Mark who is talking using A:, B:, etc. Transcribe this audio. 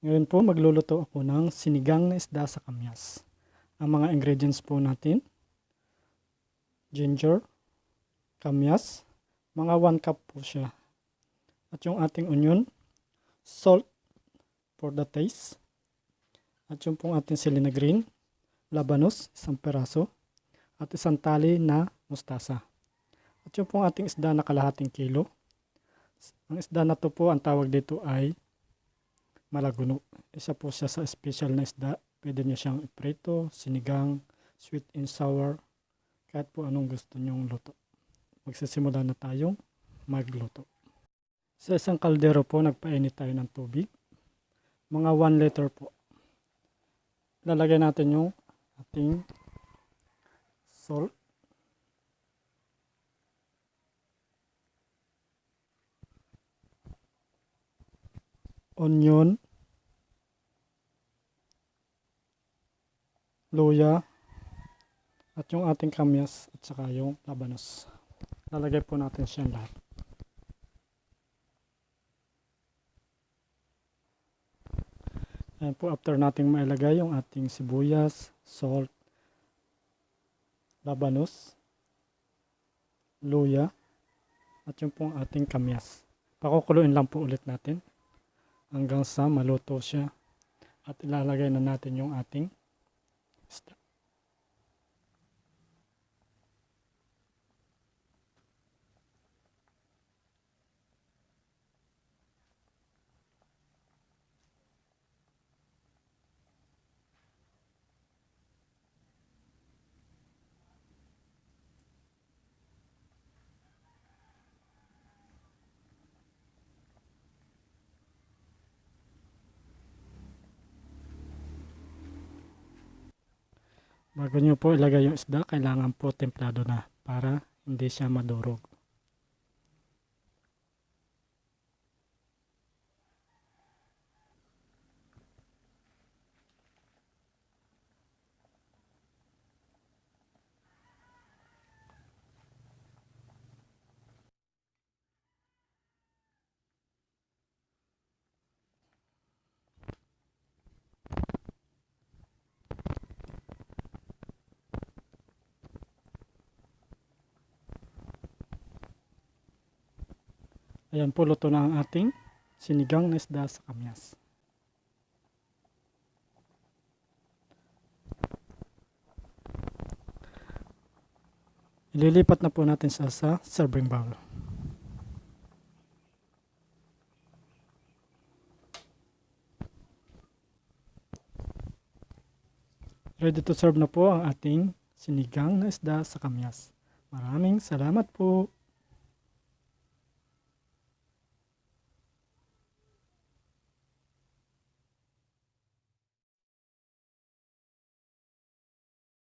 A: Ngayon po magluluto ako ng sinigang na isda sa Kamias. Ang mga ingredients po natin, ginger, Kamias, mga 1 cup po siya. At yung ating onion, salt for the taste. At yung pong ating selena green, labanos, 1 peraso. At 1 tali na mustasa. At yung pong ating isda na kalahating kilo. Ang isda na to po, ang tawag dito ay malaguno. Isa po siya sa special na isda. Pwede niyo siyang iprito, sinigang, sweet and sour, kahit po anong gusto nyong luto. Magsisimula na tayong magluto. Sa isang kaldero po, nagpainit tayo ng tubig. Mga 1 liter po. Lalagay natin yung ating salt. Onion, luya, at yung ating kamias at saka yung labanos. Lalagay po natin siya lahat. Ayan po, after nating mailagay yung ating sibuyas, salt, labanos, luya, at yung pong ating kamias. Pakukuluin lang po ulit natin hanggang sa maluto siya at ilalagay na natin yung ating isda. Bago nyo po ilagay yung isda, kailangan po templado na para hindi siya madurog. Ayan po, luto na ang ating sinigang na isda sa Kamias. Ililipat na po natin sa serving bowl. Ready to serve na po ang ating sinigang na isda sa Kamias. Maraming salamat po.